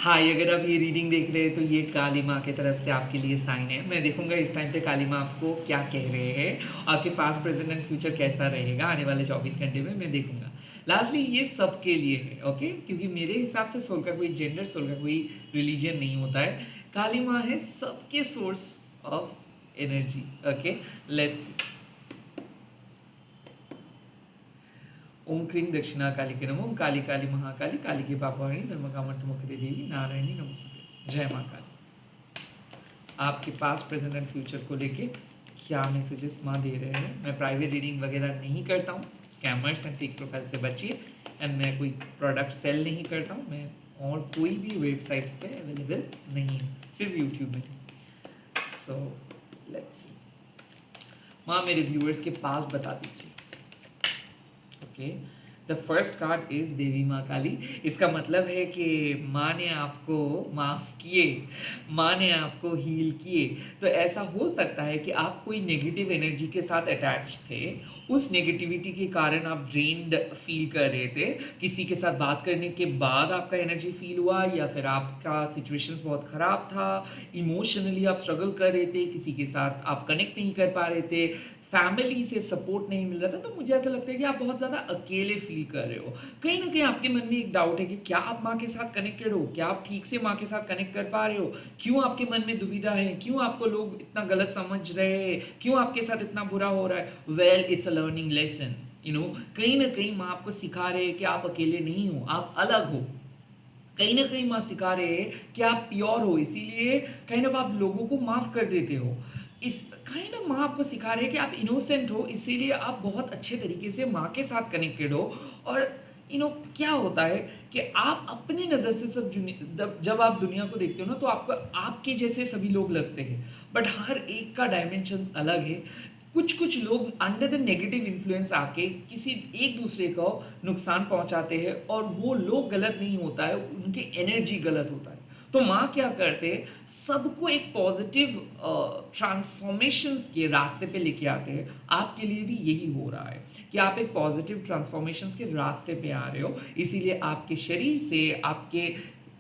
हाय, अगर आप ये रीडिंग देख रहे हैं तो ये काली माँ की तरफ से आपके लिए साइन है। मैं देखूंगा इस टाइम पे काली माँ आपको क्या कह रहे हैं, आपके पास प्रेजेंट एंड फ्यूचर कैसा रहेगा आने वाले 24 घंटे में, मैं देखूंगा। लास्टली ये सबके लिए है, ओके, क्योंकि मेरे हिसाब से सोल का कोई जेंडर, सोल का कोई रिलीजन नहीं होता है। काली माँ है सबके source of energy. Okay, let's. ओम क्रीं दक्षिणा काली के नमो। ओम काली काली महाकाली, काली की पापवाणी, धर्म कामर्थ मुक्ति देवी, नारायणी नमस्ते। जय माँ काली। आपके पास प्रेजेंट एंड फ्यूचर को लेके क्या मैसेजेस माँ दे रहे हैं। मैं प्राइवेट रीडिंग वगैरह नहीं करता हूँ, स्कैमर्स एंड फेक प्रोफाइल से बचिए। एंड मैं कोई प्रोडक्ट सेल नहीं करता हूँ, मैं और कोई भी वेबसाइट्स पे अवेलेबल नहीं हूँ, सिर्फ यूट्यूब में। So let's see. माँ मेरे व्यूअर्स के पास बता दीजिए। Okay, the first card is Devi माँ काली। इसका मतलब है कि माँ ने आपको माफ़ किए, माँ ने आपको हील किए। तो ऐसा हो सकता है कि आप कोई नेगेटिव एनर्जी के साथ अटैच थे, उस नेगेटिविटी के कारण आप ड्रेन्ड फील कर रहे थे। किसी के साथ बात करने के बाद आपका एनर्जी फील हुआ, या फिर आपका सिचुएशंस बहुत ख़राब था, इमोशनली आप स्ट्रगल कर रहे थे, किसी के साथ आप कनेक्ट नहीं कर पा रहे थे, फैमिली से सपोर्ट नहीं मिल रहा था। तो मुझे ऐसा लगता है कि आप बहुत ज़्यादा अकेले फील कर रहे हो। कहीं ना कहीं आपके मन में एक डाउट है कि क्या आप माँ के साथ कनेक्टेड हो, क्या आप ठीक से माँ के साथ कनेक्ट कर पा रहे हो, क्यों आपके मन में दुविधा है, क्यों आपको लोग इतना गलत समझ रहे हैं, क्यों आपके साथ इतना बुरा हो रहा है। Well, it's a learning lesson. कहीं ना कहीं माँ आपको सिखा रहे हैं कि आप अकेले नहीं हो, आप अलग हो। कहीं ना कहीं माँ सिखा रहे हैं कि आप प्योर हो, इसीलिए काइंड ऑफ आप लोगों को माफ़ कर देते हो। इस काइंड ऑफ माँ आपको सिखा रहे हैं कि आप इनोसेंट हो, इसीलिए आप बहुत अच्छे तरीके से माँ के साथ कनेक्टेड हो। और क्या होता है कि आप अपनी नज़र से जब आप दुनिया को देखते हो ना, तो आपको आपके जैसे सभी लोग लगते हैं, बट हर एक का डायमेंशन अलग है। कुछ कुछ लोग अंडर द नेगेटिव इन्फ्लुएंस आके किसी एक दूसरे को नुकसान पहुंचाते हैं, और वो लोग गलत नहीं होता है, उनकी एनर्जी गलत होता है। तो माँ क्या करते हैं, सबको एक पॉजिटिव ट्रांसफॉर्मेशंस के रास्ते पे लेके आते हैं। आपके लिए भी यही हो रहा है कि आप एक पॉजिटिव ट्रांसफॉर्मेशंस के रास्ते पे आ रहे हो, इसीलिए आपके शरीर से, आपके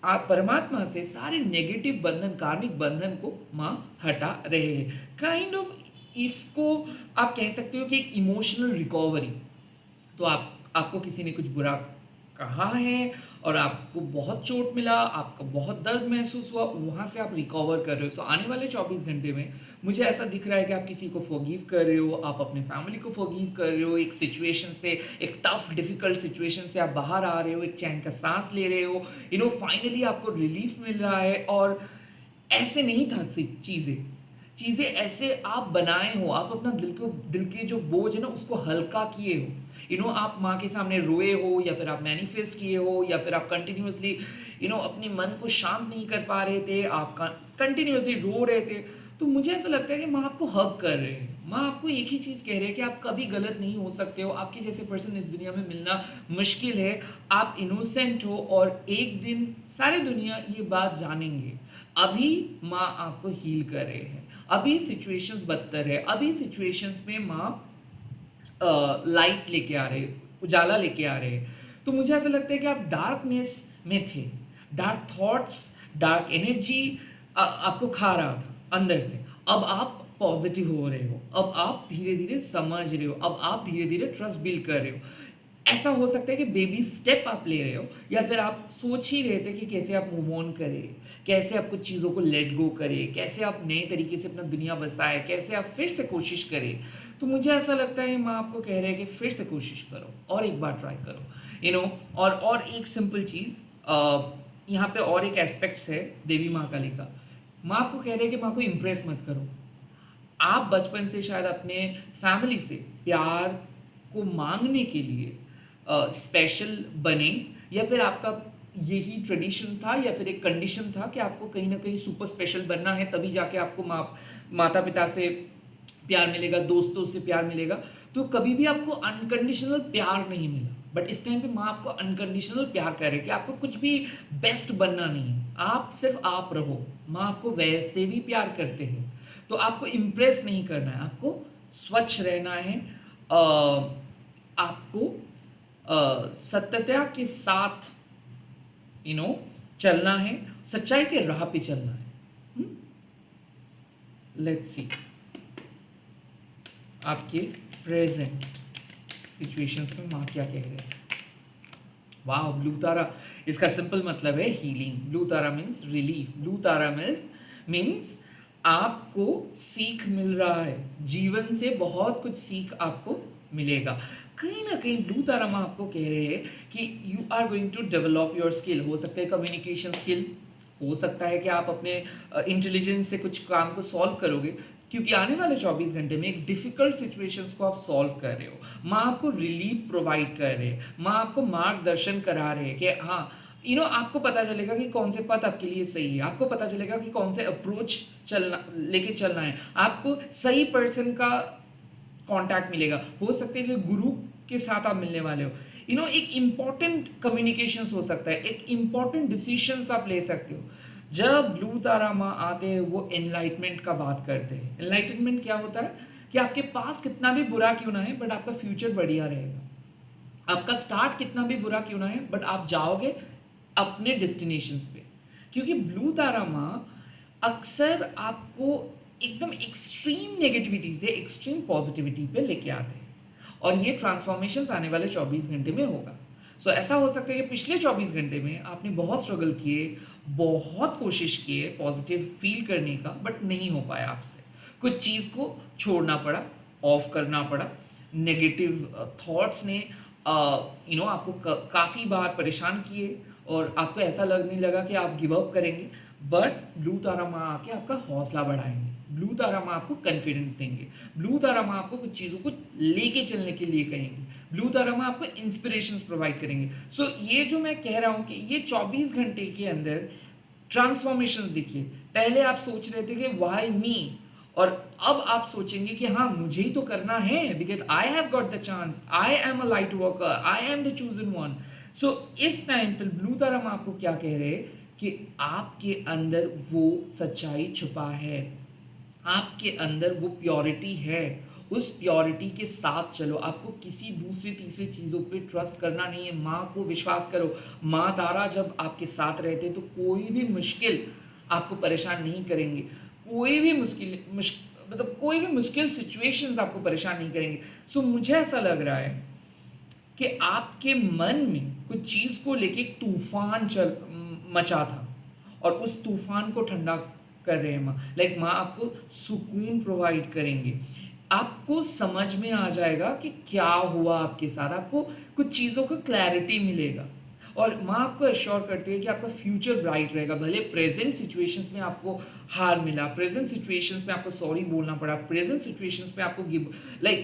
आप परमात्मा से सारे नेगेटिव बंधन, कार्मिक बंधन को माँ हटा रहे हैं। काइंड ऑफ इसको आप कह सकते हो कि एक इमोशनल रिकवरी। तो आपको किसी ने कुछ बुरा कहा है और आपको बहुत चोट मिला, आपको बहुत दर्द महसूस हुआ, वहाँ से आप रिकवर कर रहे हो। सो आने वाले 24 घंटे में मुझे ऐसा दिख रहा है कि आप किसी को फॉरगिव कर रहे हो, आप अपने फैमिली को फॉरगिव कर रहे हो, एक सिचुएशन से, एक टफ डिफिकल्ट सिचुएशन से आप बाहर आ रहे हो, एक चैन का सांस ले रहे हो। फाइनली आपको रिलीफ मिल रहा है। और ऐसे नहीं था चीज़ें चीज़ें ऐसे आप बनाए हो, आप अपना दिल के जो बोझ है ना उसको हल्का किए हो। आप माँ के सामने रोए हो, या फिर आप मैनिफेस्ट किए हो, या फिर आप कंटिन्यूसली अपने मन को शांत नहीं कर पा रहे थे, आप कंटिन्यूसली रो रहे थे। तो मुझे ऐसा लगता है कि माँ आपको हग कर रहे हैं, माँ आपको एक ही चीज़ कह रहे हैं कि आप कभी गलत नहीं हो सकते हो, आपके जैसे पर्सन इस दुनिया में मिलना मुश्किल है, आप इनोसेंट हो, और एक दिन सारी दुनिया ये बात जानेंगे। अभी माँ आपको हील कर रहे हैं, अभी सिचुएशंस बदतर है, अभी सिचुएशंस में माँ लाइट लेके आ रहे, उजाला लेके आ रहे। तो मुझे ऐसा लगता है कि आप डार्कनेस में थे, डार्क थॉट्स, डार्क एनर्जी आपको खा रहा था अंदर से। अब आप पॉजिटिव हो रहे हो, अब आप धीरे धीरे समझ रहे हो, अब आप धीरे धीरे ट्रस्ट बिल्ड कर रहे हो। ऐसा हो सकता है कि बेबी स्टेप आप ले रहे हो, या फिर आप सोच ही रहे थे कि कैसे आप मूव ऑन करें, कैसे आप कुछ चीज़ों को लेट गो करें, कैसे आप नए तरीके से अपना दुनिया बसाए, कैसे आप फिर से कोशिश करें। तो मुझे ऐसा लगता है माँ आपको कह रहे हैं कि फिर से कोशिश करो, और एक बार ट्राई करो। और एक सिंपल चीज़, यहाँ पे और एक एस्पेक्ट्स है देवी माँ काली का। माँ आपको कह रहे हैं कि माँ को इम्प्रेस मत करो। आप बचपन से शायद अपने फैमिली से प्यार को मांगने के लिए स्पेशल बने, या फिर आपका यही ट्रेडिशन था, या फिर एक कंडीशन था कि आपको कहीं ना कहीं सुपर स्पेशल बनना है, तभी जाके आपको माता पिता से प्यार मिलेगा, दोस्तों से प्यार मिलेगा। तो कभी भी आपको अनकंडीशनल प्यार नहीं मिला, बट इस टाइम पे माँ आपको अनकंडीशनल प्यार कर रही है कि आपको कुछ भी बेस्ट बनना नहीं है, आप सिर्फ आप रहो। माँ आपको वैसे भी प्यार करते हैं, तो आपको इम्प्रेस नहीं करना है, आपको स्वच्छ रहना है। आपको सत्यता के साथ यू नो चलना है, सच्चाई के राह पे चलना है। लेट्स सी आपके प्रेजेंट सिचुएशंस में माँ क्या कह रहे हैं। वाह, ब्लू तारा, इसका सिंपल मतलब है हीलिंग। ब्लू तारा मीन्स रिलीफ। ब्लू तारा मीन्स आपको सीख मिल रहा है, जीवन से बहुत कुछ सीख आपको मिलेगा। कहीं ना कहीं ब्लू तारा माँ आपको कह रहे हैं कि you are going to develop your skill. हो सकता है कम्युनिकेशन स्किल, हो सकता है कि आप अपने इंटेलिजेंस से कुछ काम को सॉल्व करोगे, क्योंकि आने वाले 24 घंटे में एक डिफिकल्ट सिचुएशंस को आप सॉल्व कर रहे हो। माँ आपको रिलीफ प्रोवाइड कर रहे हैं, माँ आपको मार्गदर्शन करा रहे हैं कि हाँ आपको पता चलेगा कि कौन से पथ आपके लिए सही है, आपको पता चलेगा कि कौन से अप्रोच लेके चलना है, आपको सही पर्सन का कांटेक्ट मिलेगा। हो सकता है कि गुरु के साथ आप मिलने वाले हो, एक इंपॉर्टेंट कम्युनिकेशंस हो सकता है, एक इंपॉर्टेंट डिसीजंस आप ले सकते हो। जब ब्लू तारा माँ आते हैं वो एनलाइटमेंट का बात करते हैं। एनलाइटमेंट क्या होता है कि आपके पास कितना भी बुरा क्यों ना है बट आपका फ्यूचर बढ़िया रहेगा। आपका स्टार्ट कितना भी बुरा क्यों ना है बट आप जाओगे अपने डेस्टिनेशंस पे, क्योंकि ब्लू तारा माँ अक्सर आपको एकदम एक्सट्रीम नेगेटिविटी से एक्सट्रीम पॉजिटिविटी पे लेके आते हैं, और ये ट्रांसफॉर्मेशन आने वाले 24 घंटे में होगा। सो ऐसा हो सकता है कि पिछले 24 घंटे में आपने बहुत स्ट्रगल किए, बहुत कोशिश किए पॉजिटिव फील करने का, बट नहीं हो पाया आपसे। कुछ चीज़ को छोड़ना पड़ा, ऑफ करना पड़ा। नेगेटिव थॉट्स ने आपको काफ़ी बार परेशान किए और आपको ऐसा लगने लगा कि आप गिव अप करेंगे, बट ब्लू तारा माँ आके आपका हौसला बढ़ाएंगे। ब्लू तारा माँ आपको कॉन्फिडेंस देंगे। ब्लू तारा माँ आपको कुछ चीज़ों को लेके चलने के लिए कहेंगे। ब्लू तारा माँ आपको इंस्पिरेशंस प्रोवाइड करेंगे। सो ये जो मैं कह रहा हूँ कि ये 24 घंटे के अंदर ट्रांसफॉर्मेशंस देखिए। पहले आप सोच रहे थे कि व्हाई मी, और अब आप सोचेंगे कि हाँ मुझे ही तो करना है, because I have got the chance, I am a light worker, I am the chosen one. So इस टाइम पर ब्लू तारा माँ आपको क्या कह रहे हैं कि आपके अंदर वो सच्चाई छुपा है, आपके अंदर वो प्योरिटी है, उस प्योरिटी के साथ चलो। आपको किसी दूसरी तीसरी चीज़ों पे ट्रस्ट करना नहीं है, माँ को विश्वास करो। माँ तारा जब आपके साथ रहते तो कोई भी मुश्किल आपको परेशान नहीं करेंगे, कोई भी मतलब कोई भी मुश्किल सिचुएशंस आपको परेशान नहीं करेंगे। सो मुझे ऐसा लग रहा है कि आपके मन में कुछ चीज़ को लेके एक तूफान मचा था, और उस तूफान को ठंडा कर रहे हैं माँ। लाइक माँ आपको सुकून प्रोवाइड करेंगे, आपको समझ में आ जाएगा कि क्या हुआ आपके साथ, आपको कुछ चीज़ों का क्लैरिटी मिलेगा, और माँ आपको अश्योर करती है कि आपका फ्यूचर ब्राइट रहेगा। भले प्रेजेंट सिचुएशंस में आपको हार मिला, प्रेजेंट सिचुएशंस में आपको सॉरी बोलना पड़ा, प्रेजेंट सिचुएशंस में आपको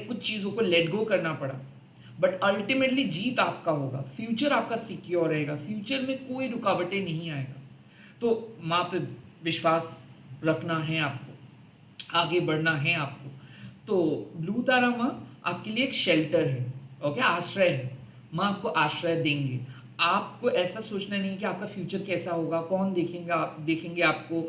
कुछ चीज़ों को लेट गो करना पड़ा, बट अल्टीमेटली जीत आपका होगा। फ्यूचर आपका सिक्योर रहेगा, फ्यूचर में कोई रुकावटें नहीं आएगा। तो माँ पे विश्वास रखना है आपको, आगे बढ़ना है आपको। तो ब्लू तारा माँ आपके लिए एक शेल्टर है, ओके, आश्रय है। माँ आपको आश्रय देंगे। आपको ऐसा सोचना नहीं कि आपका फ्यूचर कैसा होगा, कौन देखेंगे आपको,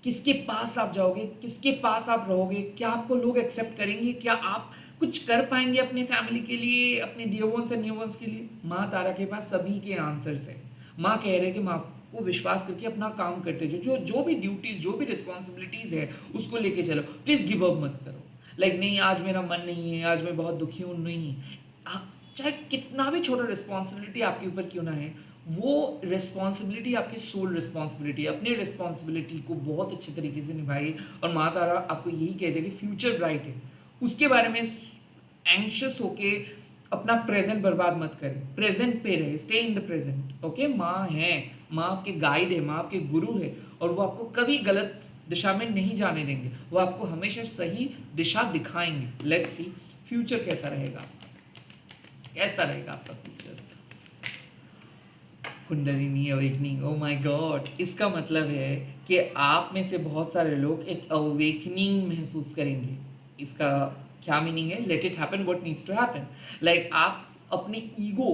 किसके पास आप जाओगे, किसके पास आप रहोगे, क्या आपको लोग एक्सेप्ट करेंगे, क्या आप कुछ कर पाएंगे अपनी फैमिली के लिए, अपने dear ones and new ones के लिए। माँ तारा के पास सभी के आंसर्स है। माँ कह रहे हैं कि माँ को विश्वास करके अपना काम करते जो भी ड्यूटीज, जो भी रिस्पॉन्सिबिलिटीज है उसको लेके चलो। प्लीज गिव अप मत करो। नहीं आज मेरा मन नहीं है, आज मैं बहुत दुखी हूँ, नहीं। चाहे कितना भी छोटा रिस्पॉन्सिबिलिटी आपके ऊपर क्यों ना है, वो रिस्पॉन्सिबिलिटी आपकी सोल रिस्पॉन्सिबिलिटी है। अपनी रिस्पॉन्सिबिलिटी को बहुत अच्छे तरीके से निभाइए, और माँ तारा आपको यही कहते हैं कि फ्यूचर ब्राइट है, उसके बारे में एंशियस होके अपना प्रेजेंट बर्बाद मत करें, प्रेजेंट पे रहे, stay in the present. Okay, माँ है, माँ आपके गाइड है, माँ आपके गुरु है, और वो आपको कभी गलत दिशा में नहीं जाने देंगे, वो आपको हमेशा सही दिशा दिखाएंगे। लेट्स सी फ्यूचर कैसा रहेगा, कैसा रहेगा आपका future. Kundalini awakening, oh my God, इसका मतलब है कि आप में से बहुत सारे लोग एक अवेकनिंग महसूस करेंगे। इसका क्या मीनिंग है? Let it happen what needs to happen. Like आप अपनी ईगो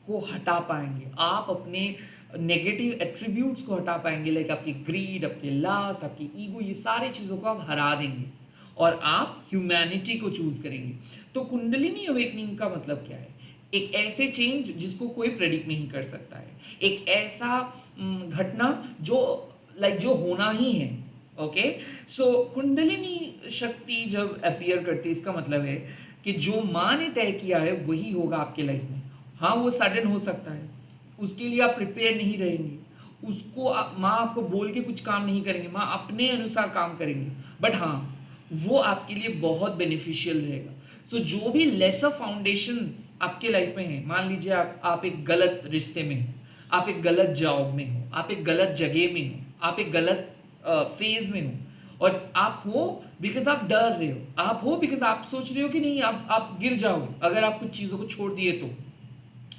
को हटा पाएंगे, आप अपने नेगेटिव एट्रीब्यूट्स को हटा पाएंगे, लाइक आपकी ग्रीड, आपके लास्ट, आपकी ईगो, ये सारी चीज़ों को आप हरा देंगे और आप ह्यूमैनिटी को चूज करेंगे। तो कुंडलिनी अवेकनिंग का मतलब क्या है? एक ऐसे चेंज जिसको कोई प्रेडिक्ट नहीं कर सकता है, एक ऐसा घटना जो जो होना ही है। ओके, सो कुंडलिनी शक्ति जब अपीयर करती है, इसका मतलब है कि जो माँ ने तय किया है वही होगा आपके लाइफ में। हाँ, वो सडन हो सकता है, उसके लिए आप प्रिपेयर नहीं रहेंगे, उसको माँ आपको बोल के कुछ काम नहीं करेंगे, माँ अपने अनुसार काम करेंगे, बट हाँ वो आपके लिए बहुत बेनिफिशियल रहेगा। सो जो भी लेसर फाउंडेशंस आपके लाइफ में हैं, मान लीजिए आप एक गलत रिश्ते में हो, आप एक गलत जॉब में हो, आप एक गलत जगह में हो, आप एक गलत फेज में हो, और आप हो बिकॉज आप डर रहे हो, आप हो बिकॉज आप सोच रहे हो कि नहीं आप गिर जाओगे अगर आप कुछ चीज़ों को छोड़ दिए तो,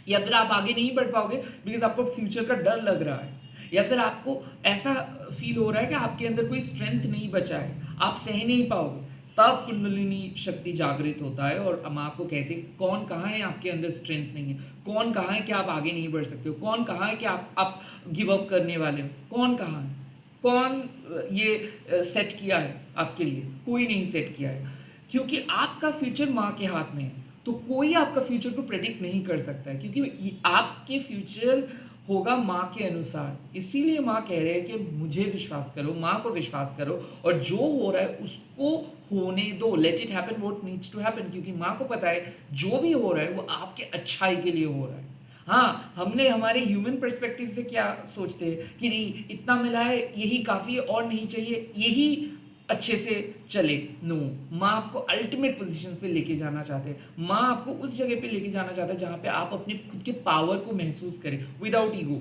या फिर आप आगे नहीं बढ़ पाओगे बिकॉज आपको फ्यूचर का डर लग रहा है, या फिर आपको ऐसा फील हो रहा है कि आपके अंदर कोई स्ट्रेंथ नहीं बचा है, आप सह नहीं पाओगे, तब कुंडलिनी शक्ति जागृत होता है और हम आपको कहते हैं कौन कहाँ है आपके अंदर स्ट्रेंथ नहीं है, कौन कहाँ है कि आप आगे नहीं बढ़ सकते हो, कौन कहाँ है कि आप गिव अप करने वाले हो, कौन कहाँ है, कौन ये सेट किया है आपके लिए, कोई नहीं सेट किया है, क्योंकि आपका फ्यूचर माँ के हाथ में है। तो कोई आपका फ्यूचर को प्रेडिक्ट नहीं कर सकता है, क्योंकि आपके फ्यूचर होगा माँ के अनुसार। इसीलिए माँ कह रहे हैं कि मुझे विश्वास करो, माँ को विश्वास करो, और जो हो रहा है उसको होने दो, let it happen what needs to happen, क्योंकि माँ को पता है जो भी हो रहा है वो आपके अच्छाई के लिए हो रहा है। हाँ, हमने हमारे ह्यूमन पर्सपेक्टिव से क्या सोचते हैं कि नहीं इतना मिला है यही काफ़ी है और नहीं चाहिए, यही अच्छे से चले। नो, माँ आपको अल्टीमेट पोजीशंस पे लेके जाना चाहते हैं, माँ आपको उस जगह पे लेके जाना चाहते हैं जहाँ पे आप अपने खुद के पावर को महसूस करें विदाउट ईगो।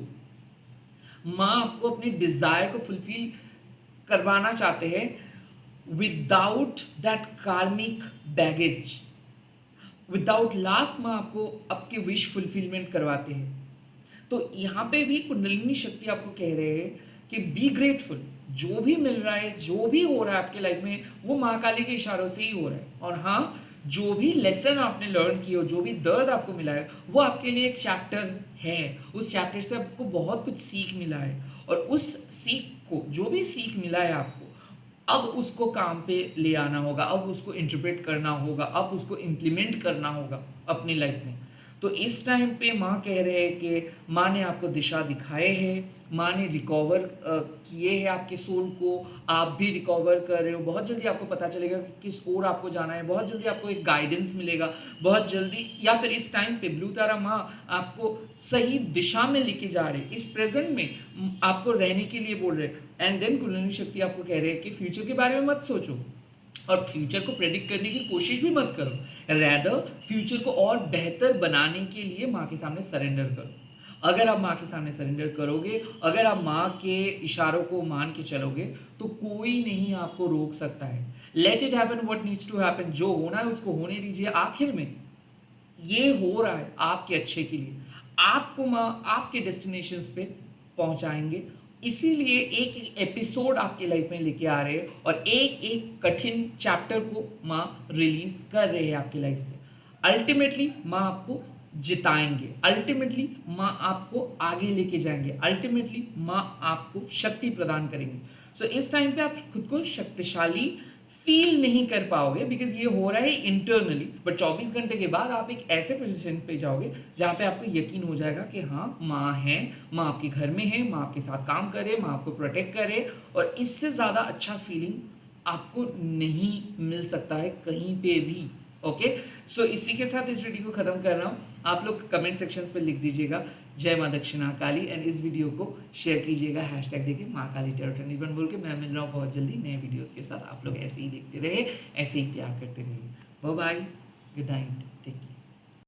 माँ आपको अपने डिजायर को फुलफिल करवाना चाहते हैं विदाउट दैट कार्मिक बैगेज, विदाउट लास्ट माँ आपको आपके विश फुलफिलमेंट करवाते हैं। तो यहाँ पे भी कुंडलिनी शक्ति आपको कह रहे हैं कि बी ग्रेटफुल, जो भी मिल रहा है जो भी हो रहा है आपके लाइफ में वो महाकाली के इशारों से ही हो रहा है। और हाँ, जो भी लेसन आपने लर्न किया, जो भी दर्द आपको मिला है वो आपके लिए एक चैप्टर है, उस चैप्टर से आपको बहुत कुछ सीख मिला है, और उस सीख को, जो भी सीख मिला है आपको, अब उसको काम पे ले आना होगा, अब उसको इंटरप्रेट करना होगा, अब उसको इम्प्लीमेंट करना होगा अपनी लाइफ में। तो इस टाइम पे माँ कह रहे हैं कि माँ ने आपको दिशा दिखाए है, माँ ने रिकवर किए हैं आपके सोल को, आप भी रिकवर कर रहे हो, बहुत जल्दी आपको पता चलेगा कि किस ओर आपको जाना है, बहुत जल्दी आपको एक गाइडेंस मिलेगा, बहुत जल्दी, या फिर इस टाइम पे ब्लू तारा माँ आपको सही दिशा में लेके जा रहे हैं, इस प्रेजेंट में आपको रहने के लिए बोल रहे हैं। एंड देन कुंडलिनी शक्ति आपको कह रहे हैं कि फ्यूचर के बारे में मत सोचो और फ्यूचर को प्रेडिक्ट करने की कोशिश भी मत करो, रैदर फ्यूचर को और बेहतर बनाने के लिए माँ के सामने सरेंडर करो। अगर आप माँ के सामने सरेंडर करोगे, अगर आप माँ के इशारों को मान के चलोगे, तो कोई नहीं आपको रोक सकता है। Let it happen what needs to happen, जो होना है उसको होने दीजिए। आखिर में ये हो रहा है आपके अच्छे के लिए, आपको माँ आपके डेस्टिनेशंस पे पहुंचाएंगे। इसीलिए एक एक एपिसोड आपके लाइफ में लेके आ रहे हैं और एक एक कठिन चैप्टर को माँ रिलीज कर रहे हैं आपकी लाइफ से। अल्टीमेटली माँ आपको जिताएंगे, अल्टीमेटली माँ आपको आगे लेके जाएंगे, अल्टीमेटली माँ आपको शक्ति प्रदान करेंगे। सो इस टाइम पे आप खुद को शक्तिशाली फील नहीं कर पाओगे बिकॉज ये हो रहा है इंटरनली, बट 24 घंटे के बाद आप एक ऐसे पोजीशन पे जाओगे जहाँ पे आपको यकीन हो जाएगा कि हाँ माँ है, माँ आपके घर में है, माँ आपके साथ काम करे, माँ आपको प्रोटेक्ट करे, और इससे ज़्यादा अच्छा फीलिंग आपको नहीं मिल सकता है कहीं पे भी। ओके, सो इसी के साथ इस वीडियो को ख़त्म कर रहा हूँ। आप लोग कमेंट सेक्शंस पे लिख दीजिएगा जय माँ दक्षिणा काली, एंड इस वीडियो को शेयर कीजिएगा हैशटैग देके माँ काली टेरो 21 बोल के। मैं मिल रहा हूँ बहुत जल्दी नए वीडियोस के साथ। आप लोग ऐसे ही देखते रहे, ऐसे ही प्यार करते रहिए। Bye bye, good night, take care.